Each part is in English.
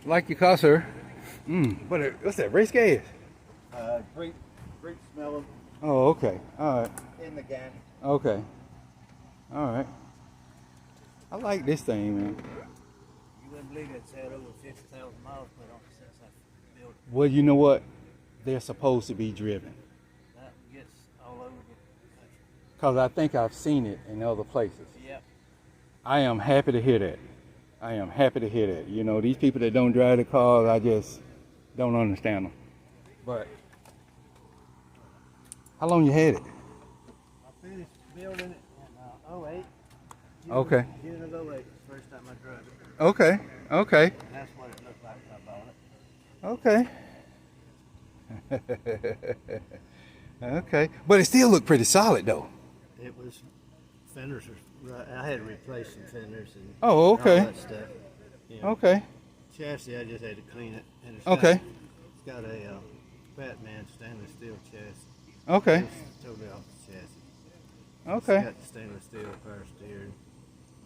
Like your car, sir. What's that? Race gas? Great smelling. Oh, okay. All right. In the gas. Okay. All right. I like this thing, man. You wouldn't believe it's had over 50,000 miles put on it since I built it. Well, you know what? They're supposed to be driven. That gets all over the country. Because I think I've seen it in other places. Yep. I am happy to hear that. I am happy to hear that. You know, these people that don't drive the cars, I just don't understand them. But how long you had it? I finished building it in 08. Okay. June of 08, the first time I drove it. Okay. Okay. And that's what it looked like when I bought it. Okay. Okay. But it still looked pretty solid, though. It was, fenders were right. I had to replace some fenders and Oh, okay. all that stuff. You know, Okay. chassis, I just had to clean it. And it's Okay. It's got a Batman stainless steel chassis. Okay. It's totally off the chassis. Okay. It's got the stainless steel power steering.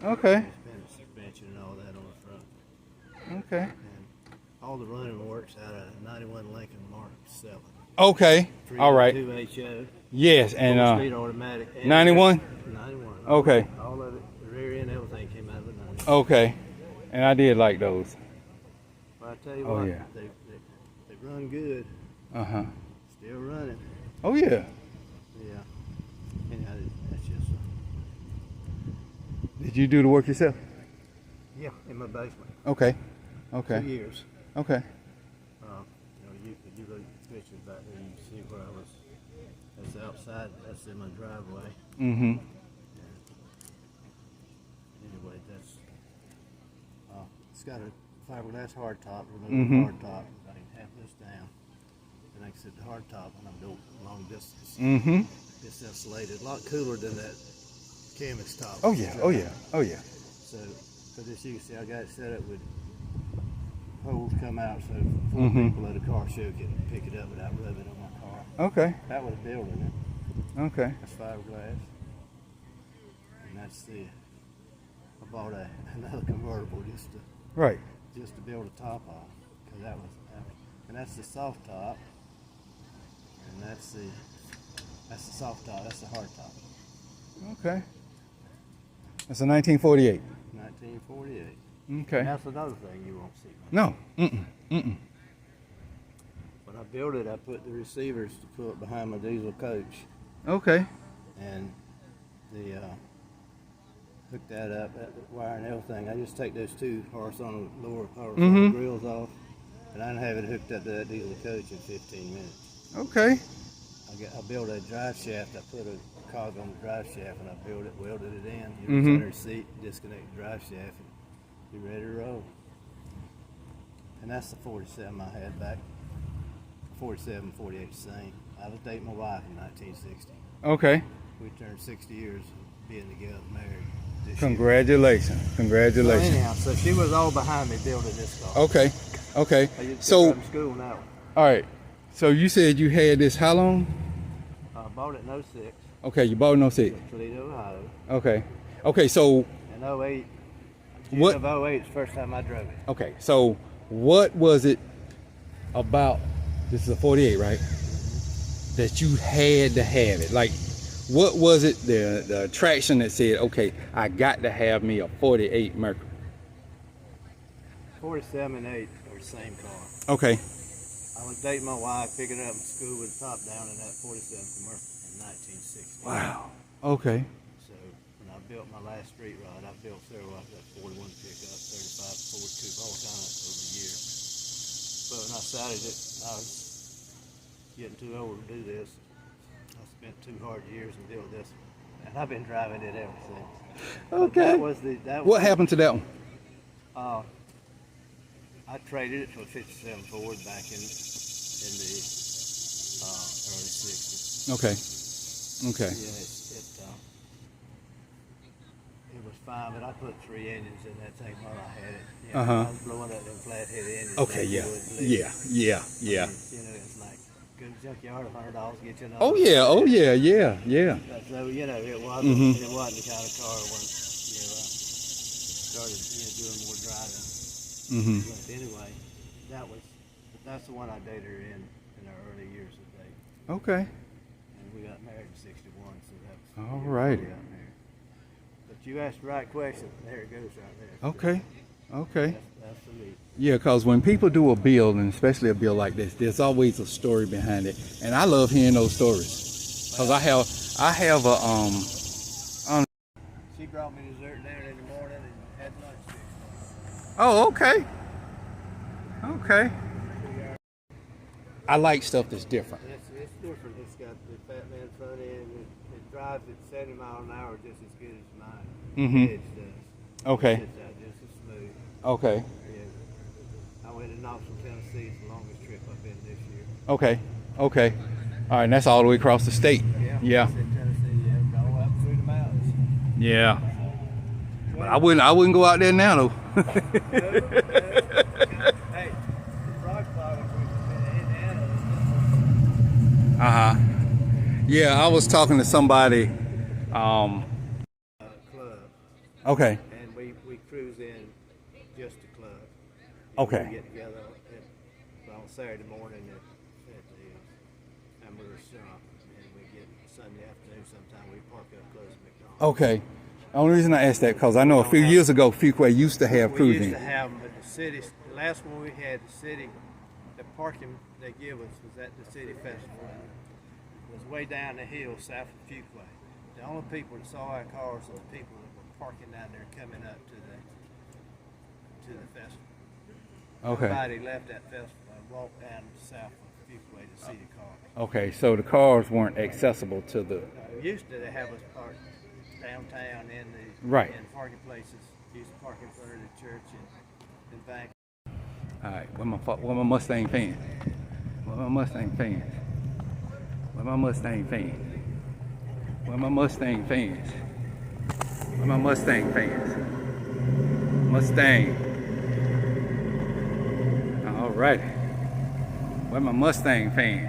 Okay. Independent suspension and all that on the front. Okay. And all the running works out of a 91 Lincoln Mark 7. Okay. All right. 2 HO. Yes, Speed and automatic. 91? 91. Okay. All of it, the rear end, everything came out of the 91. Okay. And I did like those. But I tell you Oh, what, yeah. they run good. Uh-huh. Still running. Oh, yeah. Yeah. And that's just. Did you do the work yourself? Yeah, in my basement. Okay. 2 Okay. years. Okay. If you look at the pictures back there, you can see where I was. That's outside. That's in my driveway. Mm-hmm. Anyway, that's. It's got a fiberglass hardtop. Remove the hardtop. I can have this down. And I can sit the hardtop when I'm built long distance. Mm-hmm. It's insulated, a lot cooler than that canvas top. Oh, yeah. Oh, yeah. Oh, yeah. So, for this, you can see I got it set up with holes come out so four people at a car show can pick it up without rubbing on my car. Okay. That was building it. Okay. That's fiberglass. And that's the, I bought another convertible just to build a top off. Cause and that's the soft top. And that's the soft top, that's the hard top. Okay. That's a 1948. 1948. Okay. And that's another thing you won't see. No. Mm-mm. Mm-mm. When I built it, I put the receivers to put behind my diesel coach. Okay. And the hook that up, that wire and everything. I just take those two horizontal lower grills off, and I have it hooked up to that diesel coach in 15 minutes. Okay. I built a drive shaft. I put a cog on the drive shaft, and I welded it in. You put under seat, disconnect the drive shaft, and you're ready to roll. And that's the 47 I had back. 47, 48, same. I was dating my wife in 1960. Okay. We turned 60 years being together, married. Congratulations. Congratulations. So anyhow, so she was all behind me building this car. Okay. Okay. I used to So, go to school now. all right. So you said you had this how long? I bought it in 06. Okay, you bought it in 06. Toledo, Ohio. Okay. Okay, so In 08. June what? of 08 is the first time I drove it. Okay, so what was it about? This is a 48, right? That you had to have it. Like, what was it? The attraction that said, okay, I got to have me a 48 Mercury. 47 and 8 are the same car. Okay. I was dating my wife, picking her up in school with the top down in that 47 commercial in 1960. Wow. Okay. So when I built my last street rod, I built several. I got 41 pickup, 35, 42, all kinds over the years. But when I started it, I was getting too old to do this. I spent 2 hard years and built this, and I've been driving it ever since. Okay. What happened to that one? I traded it for a 57 Ford back in the early 60s. Okay. Okay. Yeah, it was fine, but I put 3 engines in that thing while I had it. You know, I was blowing up them flathead engines. Okay, yeah. Yeah. You know, it's like, go to the junkyard, $100, get you another. Oh yeah, oh yeah, yeah. So, you know, it wasn't the kind of car when, you know, I started doing more driving. But anyway, That's the one I dated her in our early years of dating. Okay. And we got married in '61, so that's All right. we got married. But you asked the right question. There it goes right there. Okay. Okay. That's the lead. Yeah, because when people do a build, and especially a build like this, there's always a story behind it, and I love hearing those stories. Because I have a She brought me dessert down in the morning and had lunch fixed. Oh, okay. Okay. I like stuff that's different. It's different. It's got the fat man front end. It drives at 70 miles an hour just as good as mine. Mm-hmm. It does. Okay. It's out just as smooth. Okay. Yeah. I went to Knoxville, Tennessee. It's the longest trip I've been this year. Okay. Okay. All right, and that's all the way across the state. Yeah. In Tennessee, yeah. Go up through the mountains. Yeah. But I wouldn't go out there now though. Hey, the frog plow was in Indiana. Uh-huh. Yeah, I was talking to somebody. Club. Okay. And we cruise in just the club. Okay. We get together on Saturday morning at the hamburger shop, and we get Sunday afternoon sometime. We park up close to McDonald's. Okay. The only reason I asked that because I know a few years ago, Fuquay used to have We cruising. used to have them, but the last one we had, the parking they give us was at the city festival. It was way down the hill south of Fuquay. The only people that saw our cars were the people that were parking down there coming up to the festival. Okay. Nobody left that festival and walked down south of Fuquay to see the cars. Okay, so the cars weren't accessible to the. We used to have us parked downtown in the parking places. Used to park in front of the church and back. All right, where my Mustang fans? Where my Mustang fans? Where my Mustang fans? Where my Mustang fans? Where my Mustang fans? Mustang. All right. Where my Mustang fans?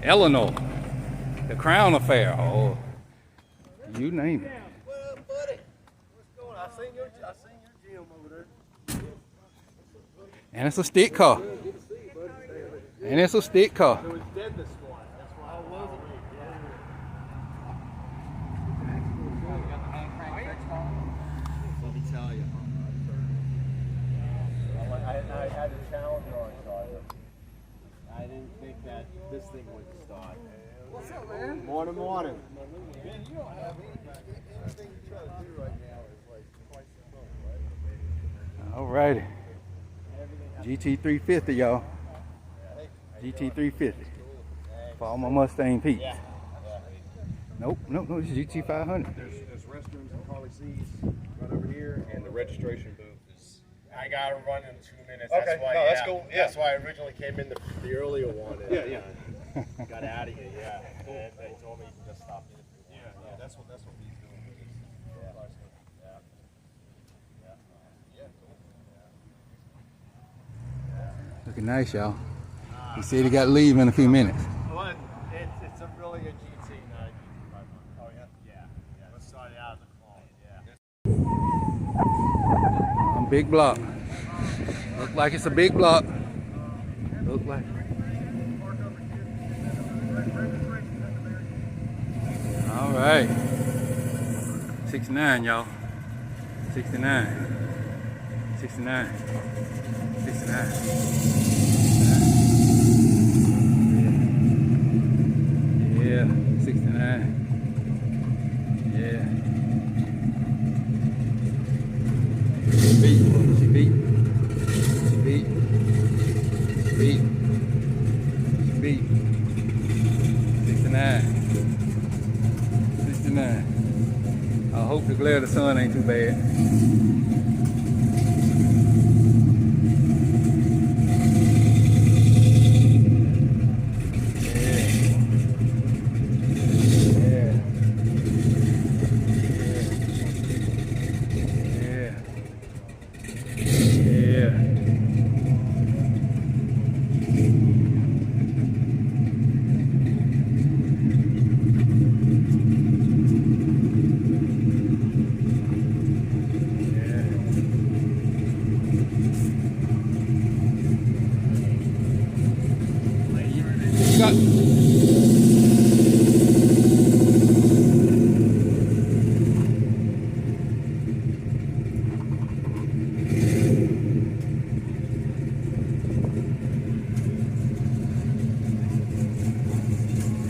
Eleanor, the Crown Affair. Oh, you name it. What up, buddy? What's going on? I seen your gym over there. And it's a stick car. And it's a stick car. It was dead this morning. That's why I wasn't. Let me tell you. I had a challenge on it. I didn't think that this thing would start. What's up, man? Morning. Man, you don't have anything you try to do right now is like twice the phone, right? All righty. GT350, y'all. GT350. For all my Mustang peeps. Nope, this is GT500. There's restrooms and car seats right over here, and the registration booth is. I gotta run in 2 minutes. Okay, That's why, no, that's cool. Yeah. That's why I originally came in the earlier one. And, Yeah. got out of here. Yeah. And they told me to just stop in. Yeah, that's what he's doing. Looking nice, y'all. He said he got to leave in a few minutes. Well, it's a really a GT, not a GT500. Oh yeah. Yeah. Let's start it out of the clone. Yeah. Big block. Look like it's a big block. Look like. All right. 69, y'all. 69. 69. 69. Yeah. 69. Yeah. She beat. 69. 69. I hope the glare of the sun ain't too bad. Yeah. got.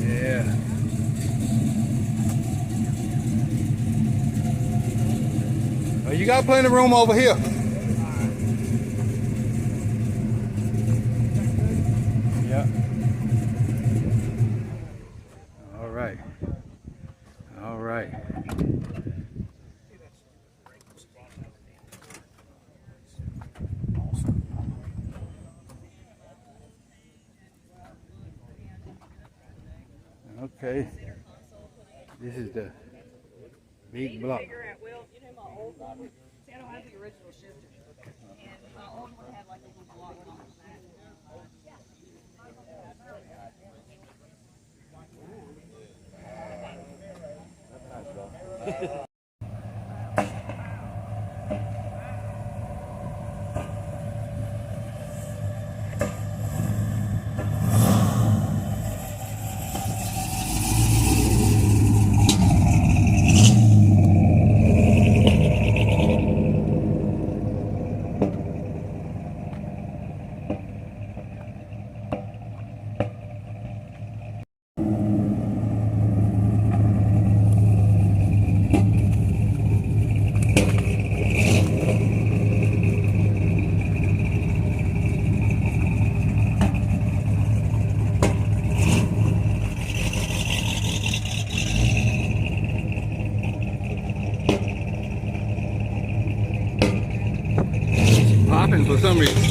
Yeah. Well, you got plenty of room over here. Yeah. All right. All right. Okay. This is the big block. Well, you know my old one. See, I don't have the original shifter, and my old one had like a little block on the back. Popping for some reason.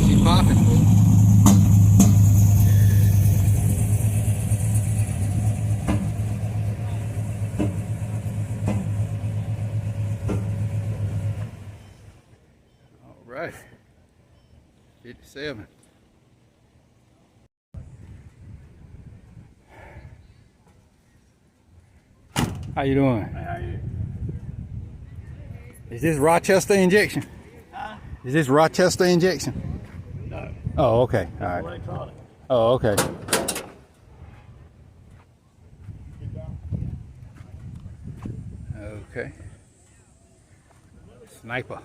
She's popping. All right. 57. How you doing? How are you? Is this Rochester injection? Huh? Is this Rochester injection? No. Oh, okay. All right. Electronic. Oh, okay. Okay. Sniper.